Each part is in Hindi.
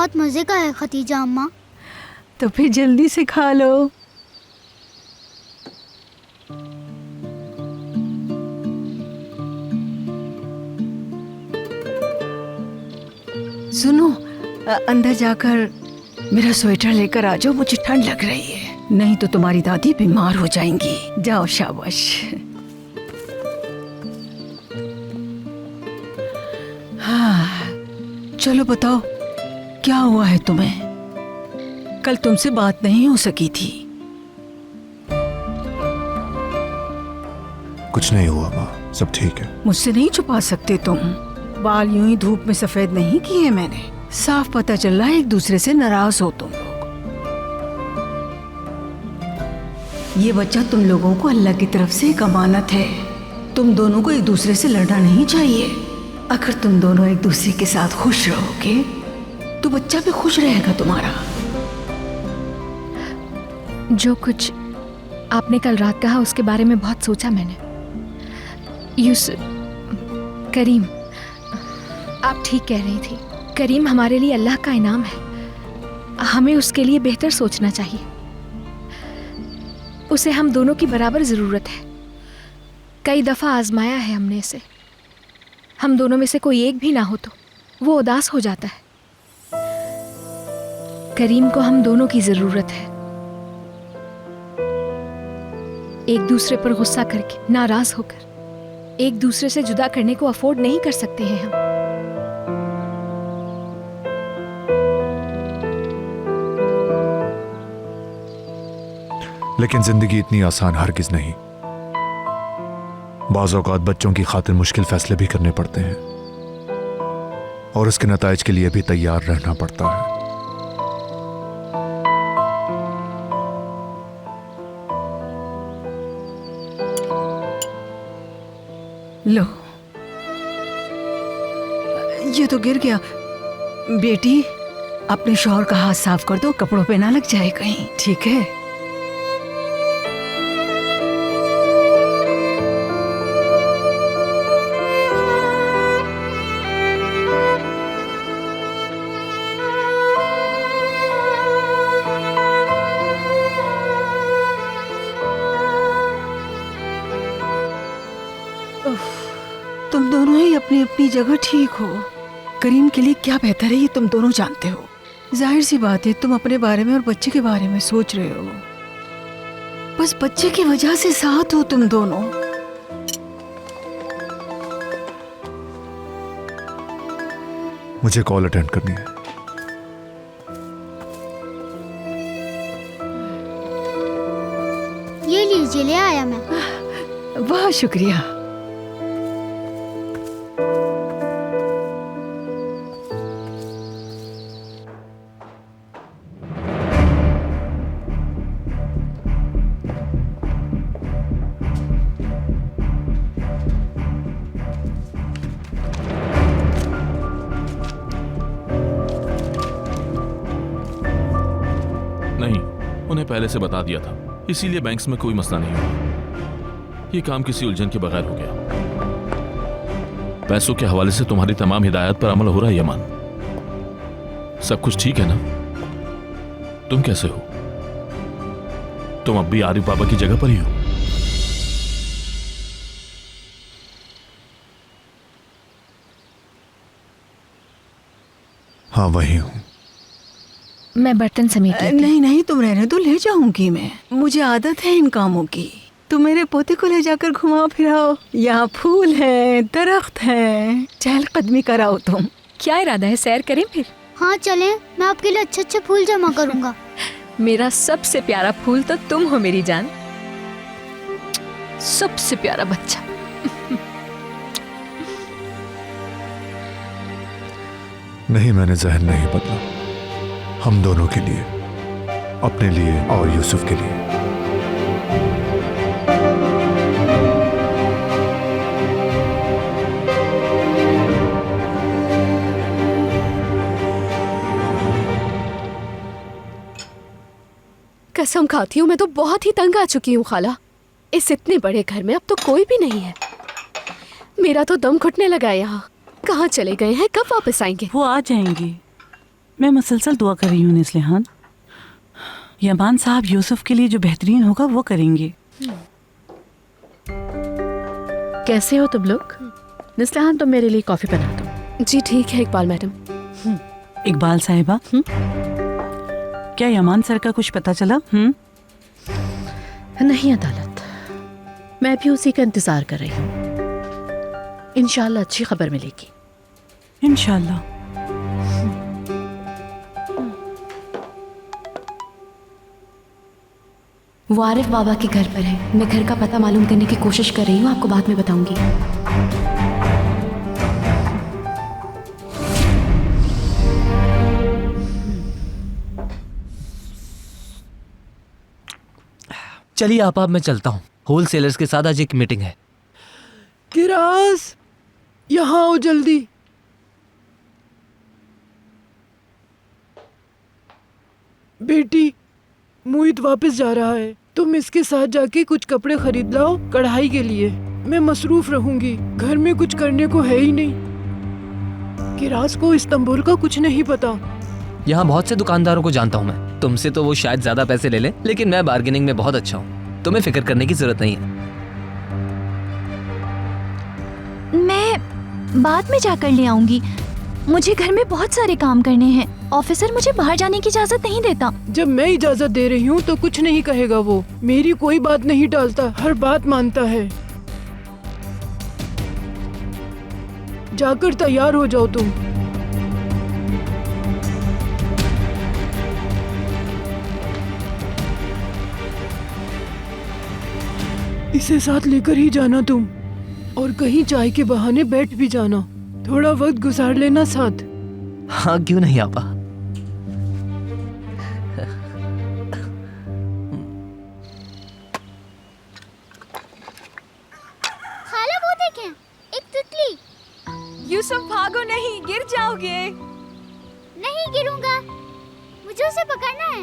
बहुत मजे का है खतीजा अम्मा। तो फिर जल्दी से खा लो। सुनो, अंदर जाकर मेरा स्वेटर लेकर आ जाओ, मुझे ठंड लग रही है, नहीं तो तुम्हारी दादी बीमार हो जाएंगी। जाओ, शाबाश। हाँ, चलो बताओ क्या हुआ है तुम्हें? कल तुमसे बात नहीं हो सकी थी। कुछ नहीं हुआ माँ, सब ठीक है। मुझसे नहीं छुपा सकते तुम। बाल यूं ही धूप में सफेद नहीं किए मैंने, साफ पता चल रहा है एक दूसरे से नाराज हो तुम लोग। ये बच्चा तुम लोगों को अल्लाह की तरफ से एक अमानत है। तुम दोनों को एक दूसरे से लड़ना नहीं चाहिए। अगर तुम दोनों एक दूसरे के साथ खुश रहोगे तो बच्चा भी खुश रहेगा तुम्हारा। जो कुछ आपने कल रात कहा उसके बारे में बहुत सोचा मैंने। करीम, आप ठीक कह रही थी। करीम हमारे लिए अल्लाह का इनाम है। हमें उसके लिए बेहतर सोचना चाहिए। उसे हम दोनों की बराबर ज़रूरत है। कई दफ़ा आजमाया है हमने इसे। हम दोनों में से कोई एक भी ना हो तो वो उदास हो जाता है। करीम को हम दोनों की ज़रूरत है। एक दूसरे पर गुस्सा करके, नाराज़ होकर एक दूसरे से जुदा करने को अफोर्ड नहीं कर सकते हैं हम। लेकिन जिंदगी इतनी आसान हरगिज नहीं। बाज़ औक़ात बच्चों की खातिर मुश्किल फैसले भी करने पड़ते हैं और उसके नताइज के लिए भी तैयार रहना पड़ता है। लो, ये तो गिर गया। बेटी, अपने शौहर का हाथ साफ कर दो, कपड़ों पे ना लग जाए कहीं, ठीक है? तुम दोनों ही अपनी अपनी जगह ठीक हो। करीम के लिए क्या बेहतर है ये तुम दोनों जानते हो। जाहिर सी बात है तुम अपने बारे में और बच्चे के बारे में सोच रहे हो। बस बच्चे की वजह से साथ हो तुम दोनों। मुझे कॉल अटेंड करनी है। ये लीजिए, ले आया मैं। वाह, शुक्रिया। नहीं, उन्हें पहले से बता दिया था, इसीलिए बैंक्स में कोई मसला नहीं हुआ। ये काम किसी उलझन के बगैर हो गया। पैसों के हवाले से तुम्हारी तमाम हिदायत पर अमल हो रहा है यमान। सब कुछ ठीक है ना? तुम कैसे हो? तुम अब भी आरिफ बाबा की जगह पर ही हो? हाँ, वही हूँ। मैं बर्तन समेट लेती हूँ। नहीं नहीं, तुम रहने दो, ले जाऊंगी मैं। मुझे आदत है इन कामों की। तुम मेरे पोते को ले जाकर घुमाओ फिराओ। यहाँ फूल है, दरख्त है, चहलकदमी कराओ तुम। क्या इरादा है, सैर करें फिर? हाँ चलें, मैं आपके लिए अच्छे अच्छे फूल जमा करूँगा। मेरा सबसे प्यारा फूल तो तुम हो मेरी जान। सबसे प्यारा बच्चा। नहीं, मैंने जहन नहीं बदला। हम दोनों के लिए, अपने लिए और यूसुफ के लिए। कसम खाती हूँ, मैं तो बहुत ही तंग आ चुकी हूँ खाला। इस इतने बड़े घर में अब तो कोई भी नहीं है। मेरा तो दम घुटने लगा यहाँ। कहाँ चले गए हैं, कब वापस आएंगे? वो आ जाएंगी। मैं मुसलसल दुआ कर रही हूँ निस्लिहान। यमान साहब यूसुफ के लिए जो बेहतरीन होगा वो करेंगे। कैसे हो तुम लोग? निस्लिहान, तुम मेरे लिए कॉफी बना दो। जी ठीक है इकबाल मैडम। इकबाल साहिबा, क्या यमान सर का कुछ पता चला? नहीं अदालत, मैं भी उसी का इंतजार कर रही हूँ। इंशाल्लाह अच्छी खबर मिलेगी। इंशाल्लाह। वो आरिफ बाबा के घर पर है। मैं घर का पता मालूम करने की कोशिश कर रही हूँ, आपको बाद में बताऊंगी। चलिए आप, मैं चलता हूँ। होलसेलर्स के साथ आज एक मीटिंग है। किरास, यहाँ आओ जल्दी। बेटी, मोहित वापस जा रहा है। तुम इसके साथ जाके कुछ कपड़े खरीद लाओ कढ़ाई के लिए। मैं मसरूफ रहूंगी, घर में कुछ करने को है ही नहीं। किरास को इस्तांबुल का कुछ नहीं पता। यहाँ बहुत से दुकानदारों को जानता हूँ मैं। तुमसे तो वो शायद ज्यादा पैसे ले लें, लेकिन मैं बार्गेनिंग में बहुत अच्छा हूँ। तुम्हें फिक्र करने की जरूरत नहीं है। मैं बाद में जाकर ले आऊंगी। मुझे घर में बहुत सारे काम करने हैं। ऑफिसर मुझे बाहर जाने की इजाजत नहीं देता। जब मैं इजाजत दे रही हूँ तो कुछ नहीं कहेगा वो। मेरी कोई बात नहीं टालता, हर बात मानता है। जाकर तैयार हो जाओ तुम। इसे साथ लेकर ही जाना तुम, और कहीं चाय के बहाने बैठ भी जाना। थोड़ा वक्त गुजार लेना साथ। हाँ, क्यों नहीं आपा। खाला वो देखें, एक तितली। यूसुफ भागो नहीं, गिर जाओगे। नहीं गिरूंगा, मुझे उसे पकड़ना है।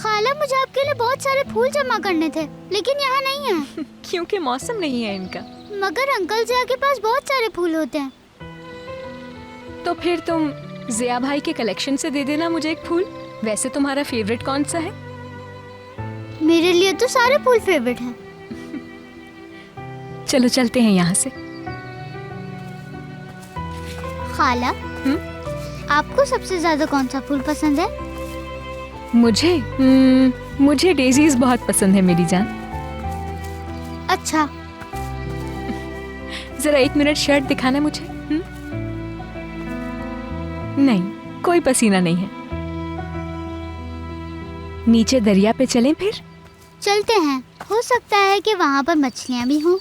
खाला, मुझे आपके लिए बहुत सारे फूल जमा करने थे, लेकिन यहाँ नहीं है। क्योंकि मौसम नहीं है इनका। मगर अंकल जिया के पास बहुत सारे फूल होते हैं। तो फिर तुम जिया भाई के कलेक्शन से दे देना मुझे एक फूल। वैसे तुम्हारा फेवरेट कौन सा है? मेरे लिए तो सारे फूल फेवरेट हैं। चलो चलते हैं यहाँ से। खाला, आपको सबसे ज्यादा कौन सा फूल पसंद है? मुझे डेजीज बहुत पसंद है मेरी जान। अच्छा, जरा 1 मिनट शर्ट दिखाना मुझे। नहीं, कोई पसीना नहीं है। नीचे दरिया पे चलें फिर? चलते हैं। हो सकता है कि वहाँ पर मछलियाँ भी हों।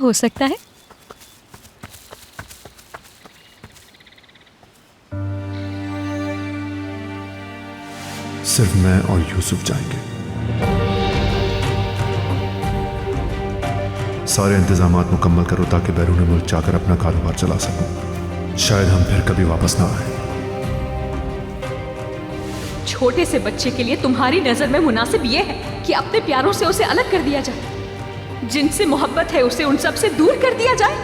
हो सकता है। सिर्फ मैं और यूसुफ जाएंगे। सारे इंतजामात मुकम्मल करो ताकि बैरून मुल्क जाकर अपना कारोबार चला सकूं। शायद हम फिर कभी वापस ना आए। छोटे से बच्चे के लिए तुम्हारी नजर में मुनासिब ये है कि अपने प्यारों से उसे अलग कर दिया जाए, जिनसे मोहब्बत है उसे उन सब से दूर कर दिया जाए।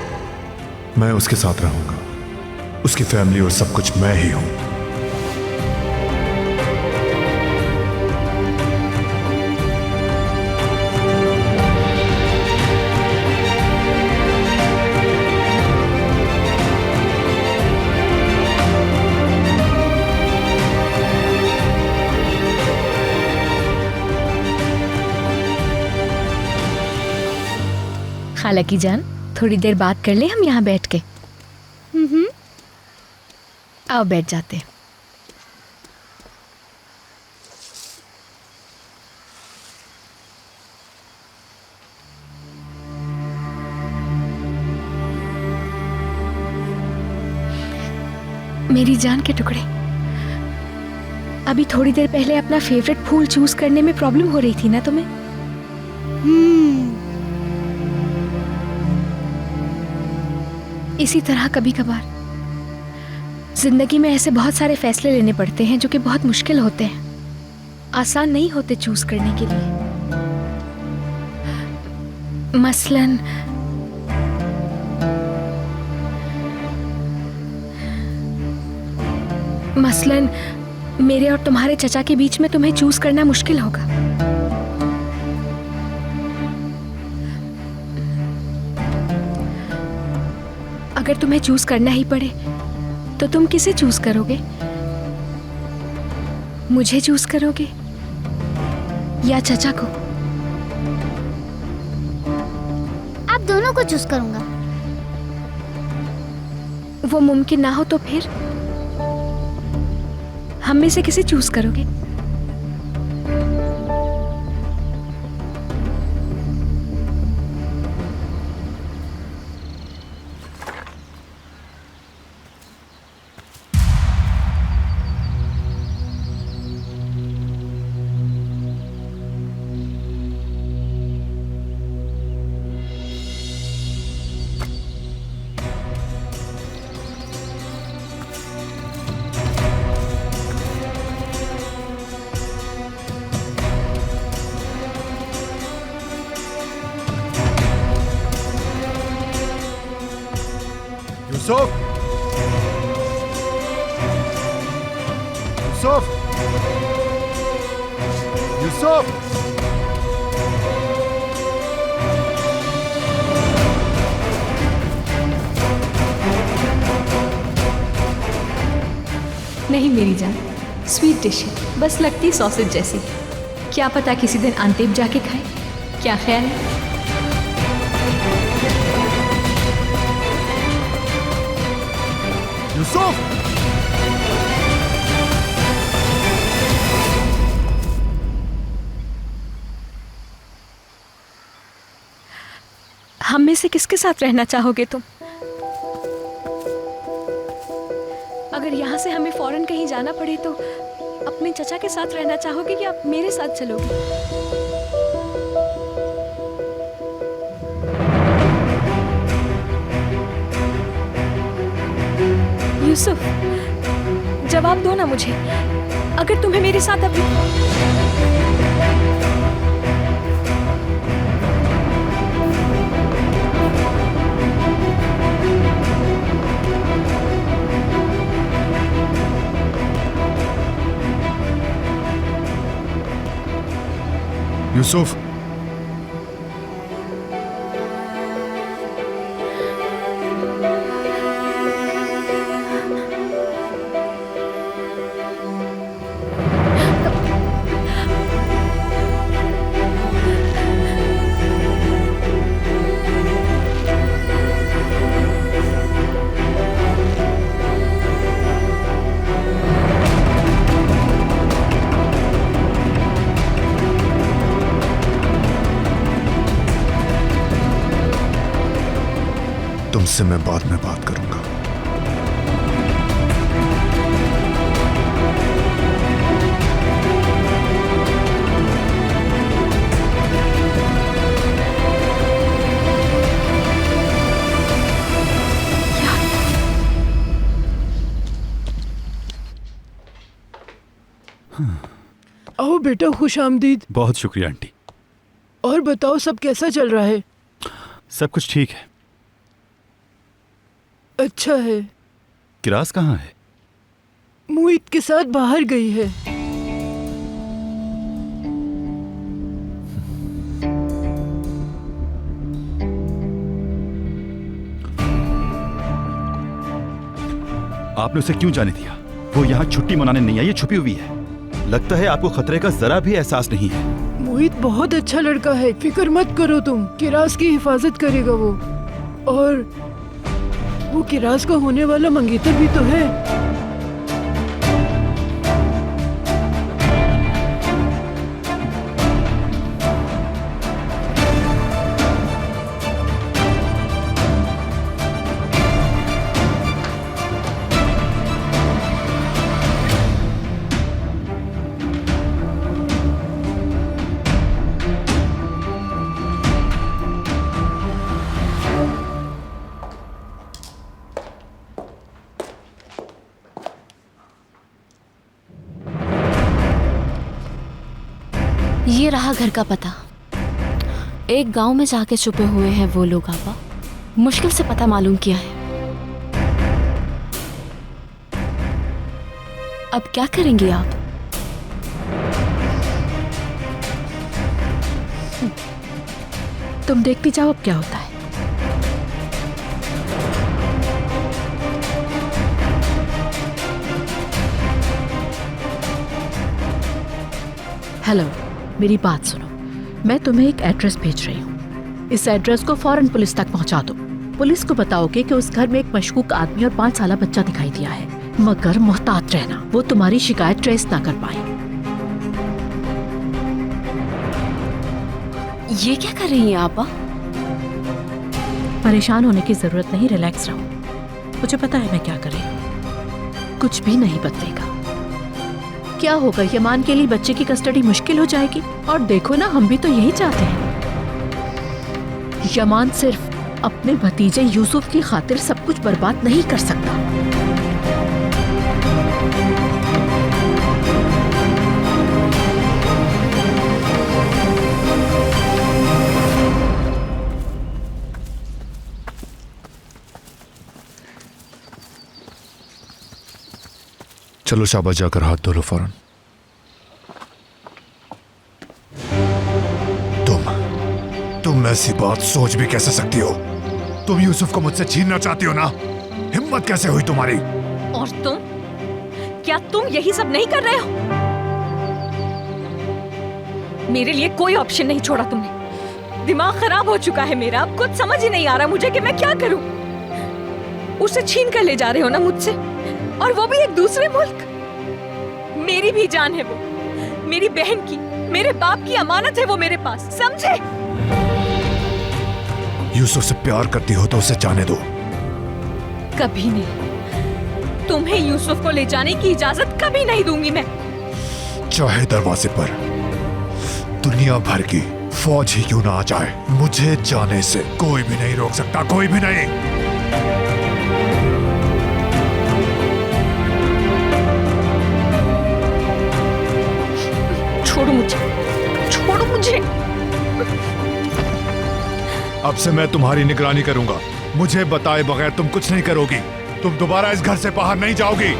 मैं उसके साथ रहूंगा। उसकी फैमिली और सब कुछ मैं ही हूं। खाला की जान, थोड़ी देर बात कर ले हम यहाँ बैठ के। आओ बैठ जाते हैं। मेरी जान के टुकड़े, अभी थोड़ी देर पहले अपना फेवरेट फूल चूज करने में प्रॉब्लम हो रही थी ना तुम्हें? इसी तरह कभी कभार जिंदगी में ऐसे बहुत सारे फैसले लेने पड़ते हैं जो कि बहुत मुश्किल होते हैं, आसान नहीं होते चूज करने के लिए। मसलन मेरे और तुम्हारे चचा के बीच में तुम्हें चूज करना मुश्किल होगा। अगर तुम्हें चूज करना ही पड़े तो तुम किसे चूज करोगे? मुझे चूज करोगे या चचा को? आप दोनों को चूज करूंगा। वो मुमकिन ना हो तो फिर हम में से किसे चूज करोगे? यूसुफ! यूसुफ! यूसुफ! नहीं मेरी जान, स्वीट डिश है, बस लगती सॉसेज जैसी। क्या पता किसी दिन अंतेब जाके खाए, क्या ख्याल है? यूसुफ! हम में से किसके साथ रहना चाहोगे तुम? अगर यहाँ से हमें फौरन कहीं जाना पड़े तो अपने चचा के साथ रहना चाहोगे या मेरे साथ चलोगे? यूसुफ, जवाब दो ना मुझे। अगर तुम्हें मेरे साथ अभी यूसुफ! तुमसे मैं बाद में बात करूंगा। आओ बेटा, खुश आमदीद। बहुत शुक्रिया आंटी। और बताओ, सब कैसा चल रहा है? सब कुछ ठीक है। अच्छा है। किरास कहाँ है? मुईत के साथ बाहर गई है। आपने उसे क्यों जाने दिया? वो यहाँ छुट्टी मनाने नहीं आई, ये छुपी हुई है। लगता है आपको खतरे का जरा भी एहसास नहीं है। मुईत बहुत अच्छा लड़का है, फिक्र मत करो तुम। किरास की हिफाजत करेगा वो। और वो किरास का होने वाला मंगेतर भी तो है। ये रहा घर का पता। एक गांव में जाके छुपे हुए हैं वो लोग आपा। मुश्किल से पता मालूम किया है। अब क्या करेंगे आप? तुम देखती जाओ अब क्या होता है। हेलो, मेरी बात सुनो। मैं तुम्हें एक एड्रेस भेज रही हूँ। इस एड्रेस को फौरन पुलिस तक पहुँचा दो। पुलिस को बताओगे कि उस घर में एक मशकूक आदमी और 5 साल बच्चा दिखाई दिया है, मगर मुहतात रहना, वो तुम्हारी शिकायत ट्रेस ना कर पाए। ये क्या कर रही हैं आपा? परेशान होने की जरूरत नहीं, रिलैक्स रहो। मुझे पता है मैं क्या कर रही हूँ। कुछ भी नहीं बदलेगा। क्या होगा, यमान के लिए बच्चे की कस्टडी मुश्किल हो जाएगी। और देखो ना, हम भी तो यही चाहते हैं। यमान सिर्फ अपने भतीजे यूसुफ की खातिर सब कुछ बर्बाद नहीं कर सकता। चलो शाबाश, जाकर हाथ धो लो फौरन। तुम ऐसी बात सोच भी कैसे सकती हो? तुम यूसुफ को मुझसे छीनना चाहती हो ना? हिम्मत कैसे हुई तुम्हारी? और तुम, क्या तुम यही सब नहीं कर रहे हो? मेरे लिए कोई ऑप्शन नहीं छोड़ा तुमने। दिमाग खराब हो चुका है मेरा। अब कुछ समझ ही नहीं आ रहा मुझे कि मैं क्या करूं। उसे छीन कर ले जा रहे हो ना मुझसे, और वो भी एक दूसरे मुल्क। मेरी भी जान है वो, मेरी बहन की, मेरे बाप की अमानत है वो मेरे पास, समझे? यूसुफ से प्यार करती हो तो उसे जाने दो। कभी नहीं। तुम्हें यूसुफ को ले जाने की इजाजत कभी नहीं दूंगी मैं। चाहे दरवाजे पर दुनिया भर की फौज ही क्यों ना आ जाए, मुझे जाने से कोई भी नहीं रोक सकता, कोई भी नहीं। छोड़ो मुझे, छोड़ो मुझे। अब से मैं तुम्हारी निगरानी करूंगा। मुझे बताए बगैर तुम कुछ नहीं करोगी। तुम दोबारा इस घर से बाहर नहीं जाओगी।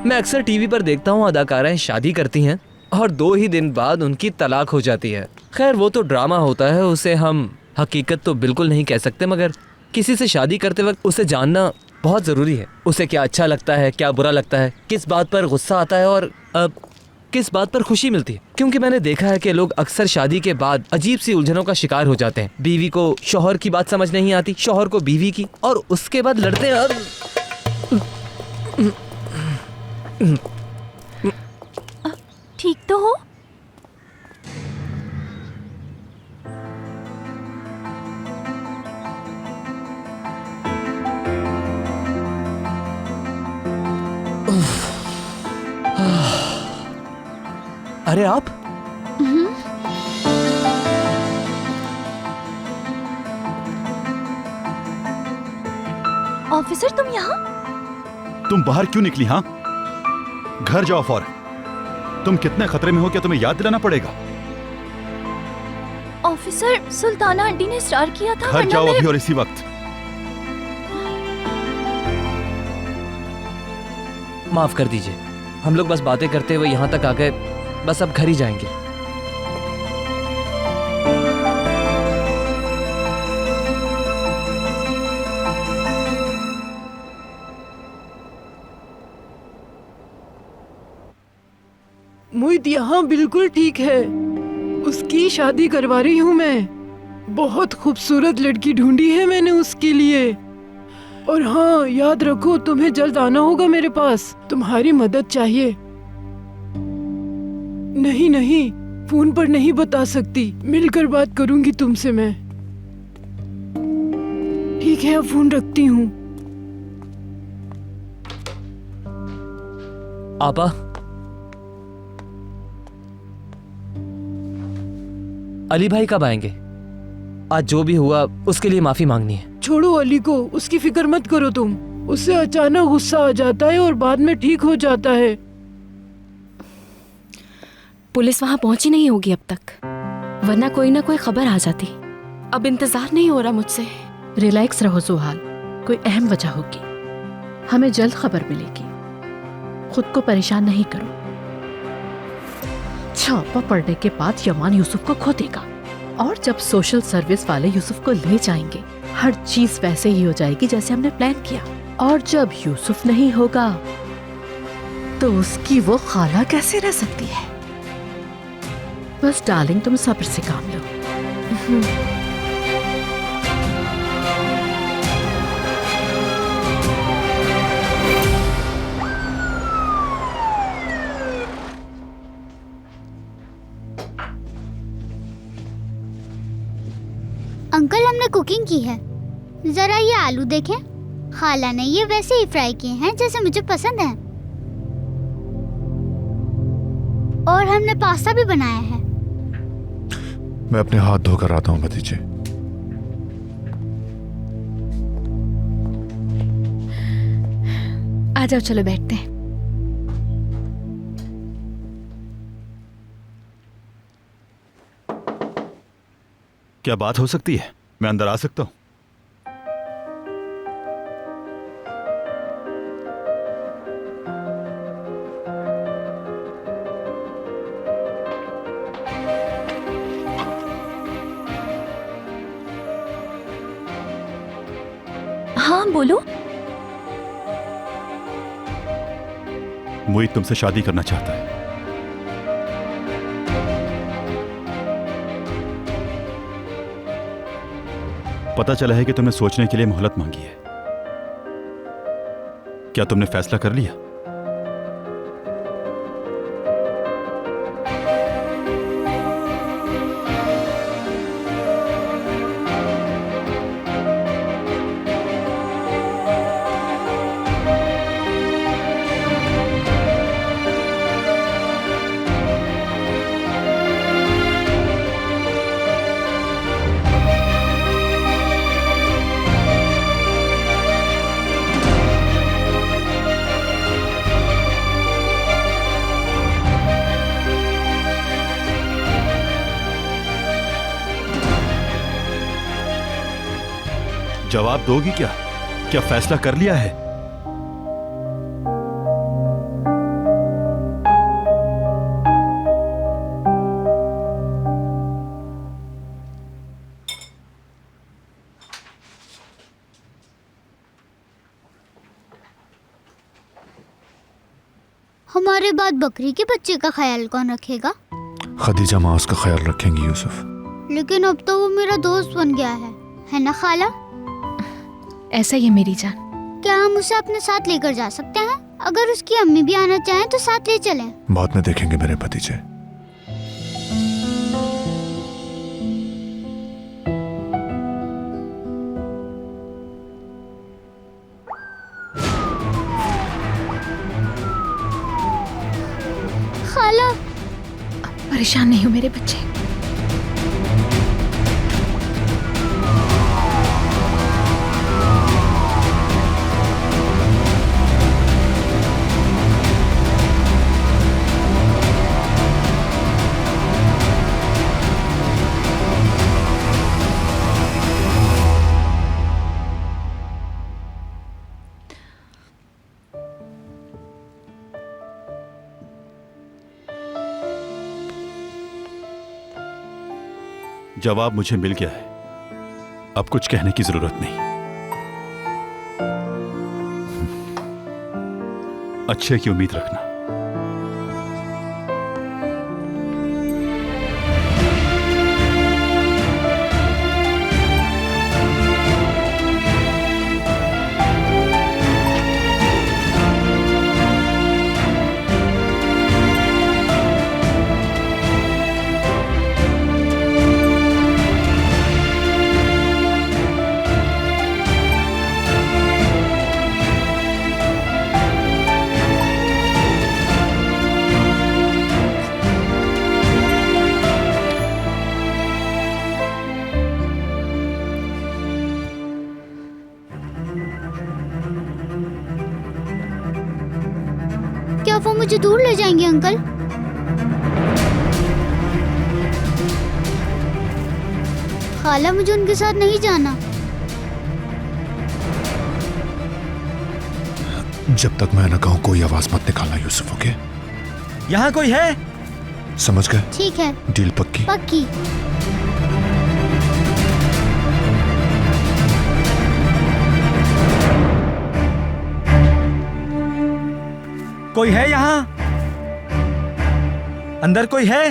मैं अक्सर टीवी पर देखता हूँ अदाकाराएं शादी करती हैं और 2 ही दिन बाद उनकी तलाक हो जाती है। खैर वो तो ड्रामा होता है, उसे हम हकीकत तो बिल्कुल नहीं कह सकते, मगर किसी से शादी करते वक्त उसे जानना बहुत ज़रूरी है। उसे क्या अच्छा लगता है, क्या बुरा लगता है, किस बात पर गुस्सा आता है और किस बात पर खुशी मिलती है। क्योंकि मैंने देखा है कि लोग अक्सर शादी के बाद अजीब सी उलझनों का शिकार हो जाते हैं। बीवी को शौहर की बात समझ नहीं आती, शौहर को बीवी की, और उसके बाद लड़ते हैं। ठीक तो हो? अरे आप? ऑफिसर तुम यहाँ? तुम बाहर क्यों निकली? हाँ, घर जाओ फौरन। तुम कितने खतरे में हो, क्या तुम्हें याद दिलाना पड़ेगा? ऑफिसर, सुल्ताना आंटी ने इस्रार किया था। घर जाओ अभी और इसी वक्त। माफ कर दीजिए, हम लोग बस बातें करते हुए यहाँ तक आ गए, बस अब घर ही जाएंगे। मुईद यहाँ बिल्कुल ठीक है। उसकी शादी करवा रही हूँ मैं। बहुत खूबसूरत लड़की ढूंढी है मैंने उसके लिए। और हाँ, याद रखो, तुम्हें जल्द आना होगा मेरे पास। तुम्हारी मदद चाहिए। नहीं नहीं, फोन पर नहीं बता सकती, मिलकर बात करूंगी तुमसे मैं। ठीक है, अब फोन रखती हूँ। आपा, अली भाई कब आएंगे? आज जो भी हुआ उसके लिए माफी मांगनी है। छोड़ो अली को, उसकी फिक्र मत करो तुम। उससे अचानक गुस्सा आ जाता है और बाद में ठीक हो जाता है। पुलिस वहां पहुंची नहीं होगी अब तक, वरना कोई ना कोई खबर आ जाती। अब इंतजार नहीं हो रहा मुझसे। रिलैक्स रहो सुहाल, कोई अहम वजह होगी, हमें जल्द खबर मिलेगी। खुद को परेशान नहीं करो। छापा पड़ने के बाद यमान यूसुफ को खो देगा और जब सोशल सर्विस वाले यूसुफ को ले जाएंगे हर चीज वैसे ही हो जाएगी जैसे हमने प्लान किया। और जब यूसुफ नहीं होगा तो उसकी वो खाला कैसे रह सकती है? बस डार्लिंग तुम सब्र से काम लो। अंकल हमने कुकिंग की है, जरा ये आलू देखें। खाला ने ये वैसे ही फ्राई किए हैं जैसे मुझे पसंद है। और हमने पास्ता भी बनाया है। मैं अपने हाथ धोकर आता हूँ भतीजे। आ जाओ, चलो बैठते हैं। क्या बात हो सकती है? मैं अंदर आ सकता हूं? हाँ बोलो। मोहित तुमसे शादी करना चाहता है। पता चला है कि तुमने सोचने के लिए मोहलत मांगी है। क्या तुमने फैसला कर लिया? जवाब दोगी क्या? क्या फैसला कर लिया है? हमारे बाद बकरी के बच्चे का ख्याल कौन रखेगा? खदीजा माँ उसका ख्याल रखेंगी यूसुफ। लेकिन अब तो वो मेरा दोस्त बन गया है ना खाला? ऐसा ही है मेरी जान। क्या हम उसे अपने साथ लेकर जा सकते हैं? अगर उसकी अम्मी भी आना चाहें तो साथ ले चलें। बाद में देखेंगे मेरे भतीजे। खाला परेशान नहीं हो मेरे बच्चे। जवाब मुझे मिल गया है, अब कुछ कहने की जरूरत नहीं। अच्छे की उम्मीद रखना। क्या वो मुझे दूर ले जाएंगे अंकल? खाला, मुझे उनके साथ नहीं जाना। जब तक मैं न कहूं कोई आवाज मत निकालना यूसुफ, ओके? यहाँ कोई है? समझ गए? ठीक है। डील पक्की? पक्की। कोई है यहाँ? अंदर कोई है?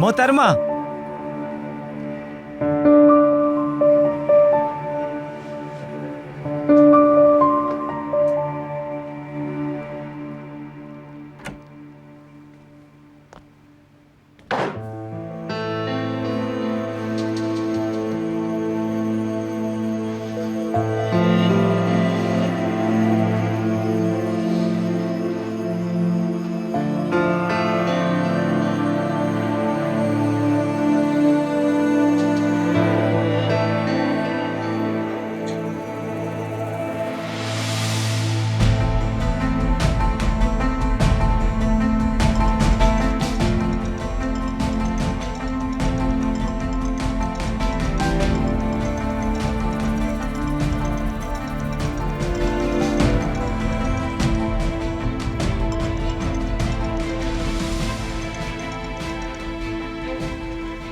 मोहतरमा,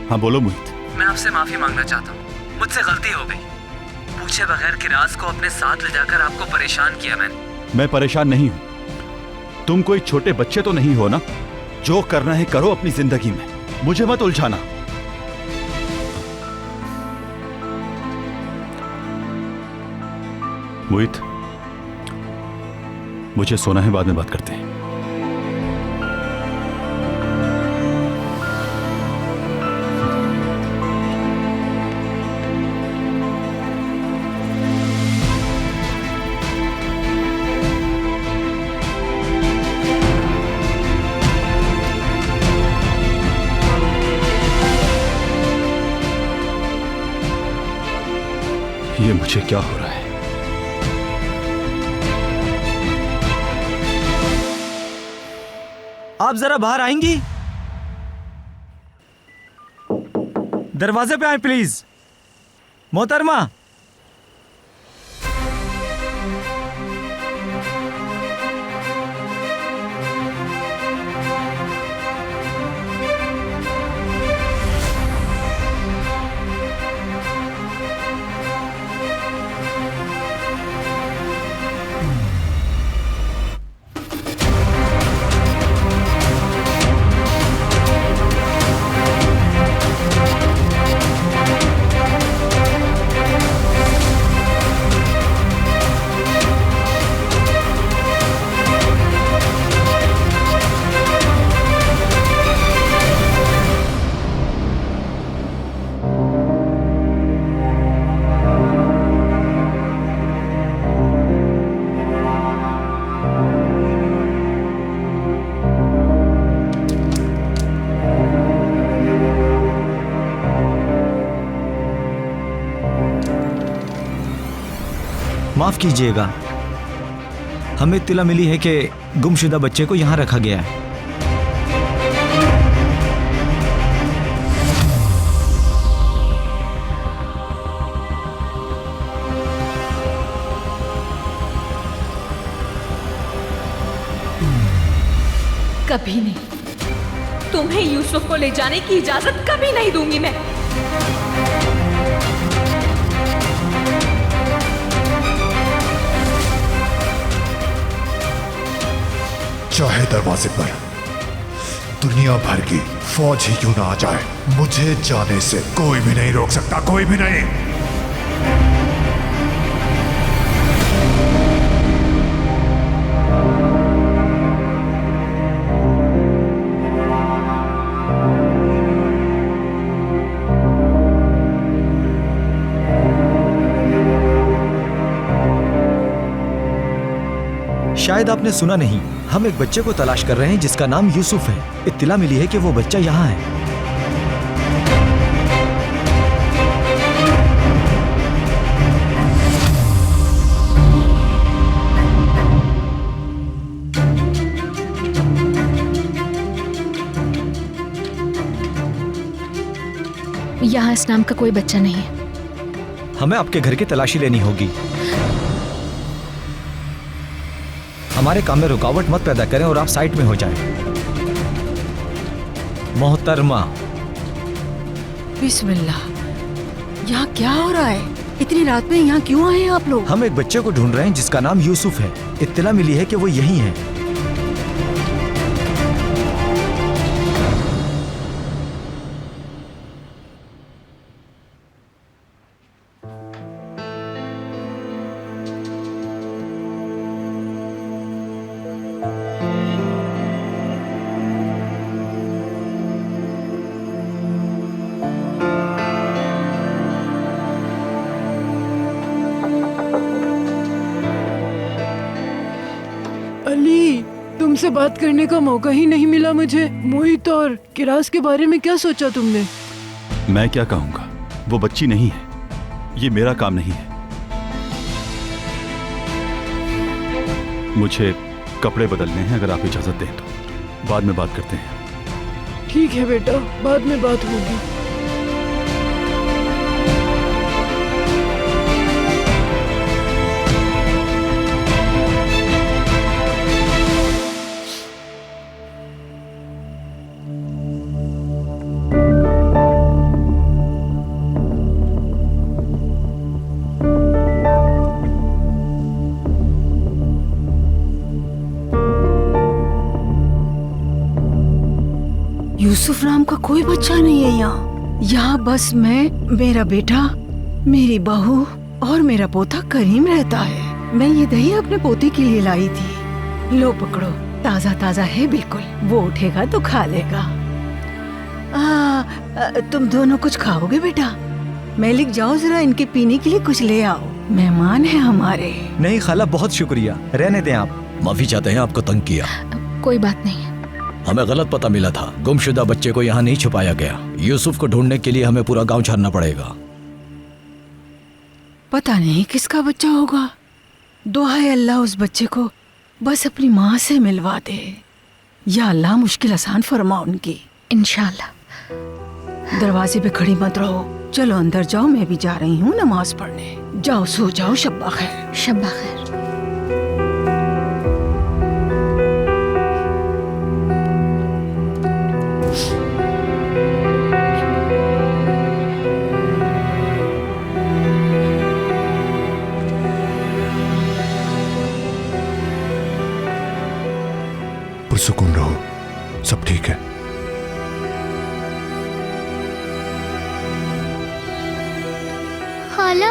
हाँ बोलो मोहित। मैं आपसे माफी मांगना चाहता हूँ, मुझसे गलती हो गई। पूछे बगैर कि राज को अपने साथ ले जाकर आपको परेशान किया मैंने। मैं परेशान नहीं हूं। तुम कोई छोटे बच्चे तो नहीं हो ना? जो करना है करो अपनी जिंदगी में, मुझे मत उलझाना। मोहित, मुझे सोना है, बाद में बात करते हैं। ये मुझे क्या हो रहा है? आप जरा बाहर आएंगी? दरवाजे पे आए प्लीज। मोहतरमा, माफ कीजिएगा, हमें इत्तला मिली है कि गुमशुदा बच्चे को यहाँ रखा गया है। कभी नहीं, तुम्हें यूसुफ को ले जाने की इजाजत कभी नहीं दूंगी मैं। चाहे दरवाजे पर दुनिया भर की फौज ही क्यों ना आ जाए, मुझे जाने से कोई भी नहीं रोक सकता, कोई भी नहीं। शायद आपने सुना नहीं, हम एक बच्चे को तलाश कर रहे हैं जिसका नाम यूसुफ है। इत्तिला मिली है कि वो बच्चा यहाँ है। इस नाम का कोई बच्चा नहीं है। हमें आपके घर की तलाशी लेनी होगी। हमारे काम में रुकावट मत पैदा करें और आप साइड में हो जाएं। मोहतरमा। बिस्मिल्लाह। यहाँ क्या हो रहा है? इतनी रात में यहाँ क्यों आए हैं आप लोग? हम एक बच्चे को ढूंढ रहे हैं जिसका नाम यूसुफ है। इत्तला मिली है कि वो यही है। अली, तुमसे बात करने का मौका ही नहीं मिला मुझे। मोहित और किरास के बारे में क्या सोचा तुमने? मैं क्या कहूंगा, वो बच्ची नहीं है। ये मेरा काम नहीं है। मुझे कपड़े बदलने हैं, अगर आप इजाजत दें तो बाद में बात करते हैं। ठीक है बेटा, बाद में बात होगी। यूसुफ नाम का कोई बच्चा नहीं है यहाँ। यहाँ बस मैं, मेरा बेटा, मेरी बहू और मेरा पोता करीम रहता है। मैं ये दही अपने पोते के लिए लाई थी। लो पकड़ो, ताजा ताजा है बिल्कुल। वो उठेगा तो खा लेगा। तुम दोनों कुछ खाओगे बेटा? मेलिक, जाओ जरा इनके पीने के लिए कुछ ले आओ। मेहमान है हमारे। नहीं खाला, बहुत शुक्रिया, रहने दें आप। माफी चाहते हैं आपको तंग किया। कोई बात नहीं। हमें गलत पता मिला था। गुमशुदा बच्चे को यहाँ नहीं छुपाया गया। यूसुफ को ढूंढने के लिए हमें पूरा गांव छानना पड़ेगा। पता नहीं किसका बच्चा होगा। दुआ है अल्लाह उस बच्चे को बस अपनी माँ से मिलवा दे। या अल्लाह मुश्किल आसान फरमा उनकी। इंशाल्लाह। दरवाजे पे खड़ी मत रहो, चलो अंदर जाओ। मैं भी जा रही हूँ नमाज पढ़ने। जाओ, सो जाओ। शब्बा खैर। शब्बा खैर। पुरसुकून रहो, सब ठीक है। खाला,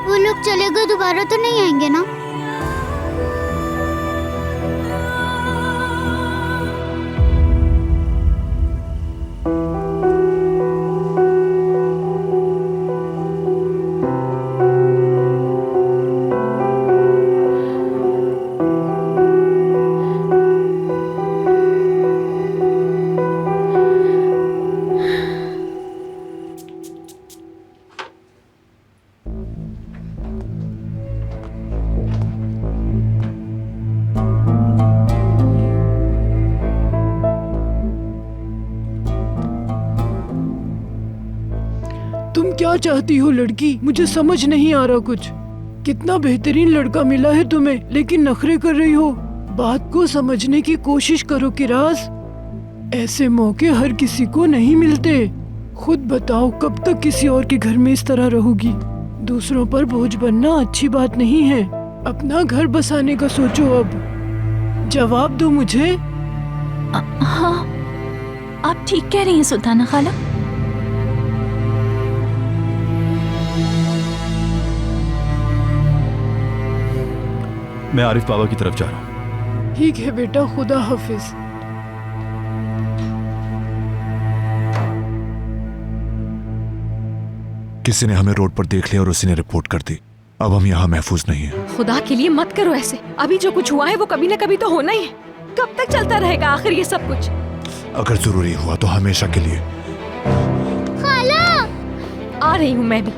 वो लोग चले गए, दोबारा तो नहीं आएंगे ना? तुम क्या चाहती हो लड़की? मुझे समझ नहीं आ रहा कुछ। कितना बेहतरीन लड़का मिला है तुम्हें, लेकिन नखरे कर रही हो। बात को समझने की कोशिश करो किरास। ऐसे मौके हर किसी को नहीं मिलते। खुद बताओ, कब तक किसी और के घर में इस तरह रहोगी? दूसरों पर बोझ बनना अच्छी बात नहीं है। अपना घर बसाने का सोचो। अब जवाब दो मुझे। हाँ, आप ठीक कह रही हैं सुल्ताना खाला। मैं आरिफ बाबा की तरफ जा रहा हूँ। ठीक है बेटा, खुदा हाफिज। किसी ने हमें रोड पर देख लिया और उसी ने रिपोर्ट कर दी। अब हम यहाँ महफूज नहीं हैं। खुदा के लिए मत करो ऐसे। अभी जो कुछ हुआ है वो कभी ना कभी तो होना ही है। कब तक चलता रहेगा आखिर ये सब कुछ? अगर जरूरी हुआ तो हमेशा के लिए। खाला, रही हूँ मैं भी।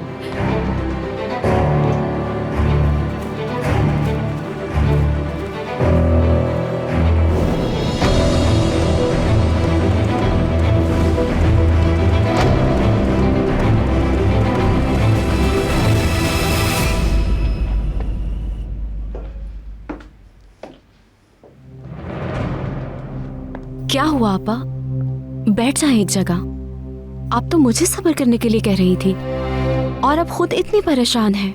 क्या हुआ आपा? बैठ जाए एक जगह। आप तो मुझे सब्र करने के लिए कह रही थी और अब खुद इतनी परेशान है।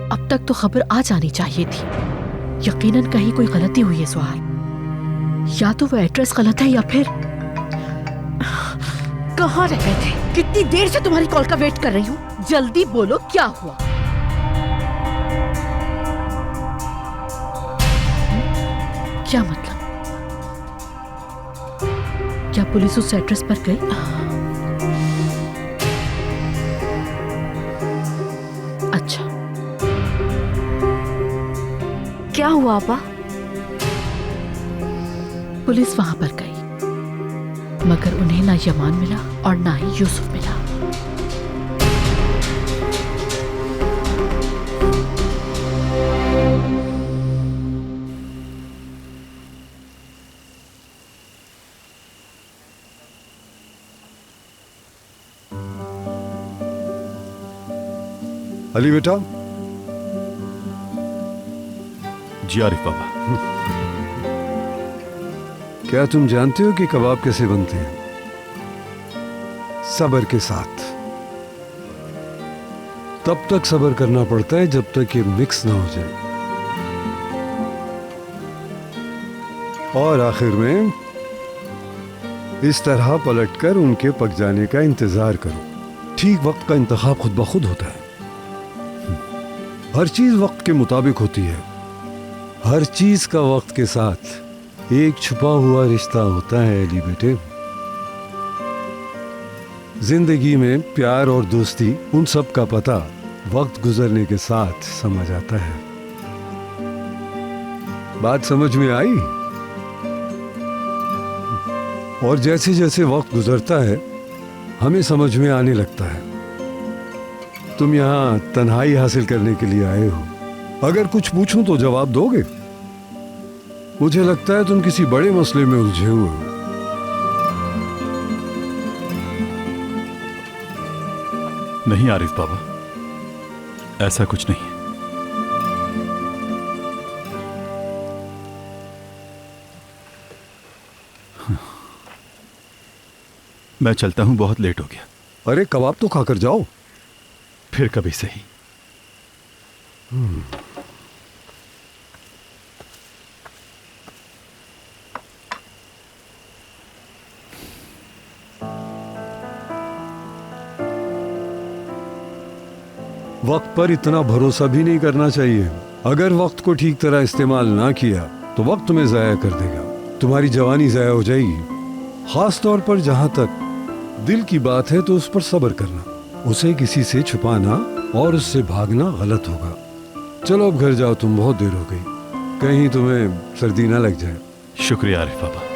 अब तक तो खबर आ जानी चाहिए थी। यकीनन कहीं कोई गलती हुई है सुहार। या तो वो एड्रेस गलत है या फिर कहाँ रह गए थे? कितनी देर से तुम्हारी कॉल का वेट कर रही हूँ। जल्दी बोलो क्या हुआ? क्या मतलब? क्या पुलिस उस एड्रेस पर गई? अच्छा, क्या हुआ आपा? पुलिस वहां पर गई मगर उन्हें ना यमान मिला और ना ही यूसुफ मिला। अली बेटा। जी आरिफ बाबा। क्या तुम जानते हो कि कबाब कैसे बनते हैं? सब्र के साथ। तब तक सब्र करना पड़ता है जब तक ये मिक्स ना हो जाए, और आखिर में इस तरह पलटकर उनके पक जाने का इंतजार करो। ठीक वक्त का इंतखाब खुद ब खुद होता है। हर चीज वक्त के मुताबिक होती है। हर चीज का वक्त के साथ एक छुपा हुआ रिश्ता होता है अली बेटे। जिंदगी में प्यार और दोस्ती, उन सब का पता वक्त गुजरने के साथ समझ आता है। बात समझ में आई? और जैसे जैसे वक्त गुजरता है हमें समझ में आने लगता है। तुम यहाँ तन्हाई हासिल करने के लिए आए हो। अगर कुछ पूछूं तो जवाब दोगे? मुझे लगता है तुम किसी बड़े मसले में उलझे हुए हो। नहीं आरिफ बाबा, ऐसा कुछ नहीं है। मैं चलता हूं, बहुत लेट हो गया। अरे कबाब तो खाकर जाओ। फिर कभी सही। वक्त पर इतना भरोसा भी नहीं करना चाहिए। अगर वक्त को ठीक तरह इस्तेमाल ना किया तो वक्त तुम्हें जाया कर देगा। तुम्हारी जवानी जाया हो जाएगी। खास तौर पर जहां तक दिल की बात है तो उस पर सब्र करना। उसे किसी से छुपाना और उससे भागना गलत होगा। चलो अब घर जाओ, तुम बहुत देर हो गई। कहीं तुम्हें सर्दी ना लग जाए। शुक्रिया आरिफ बाबा।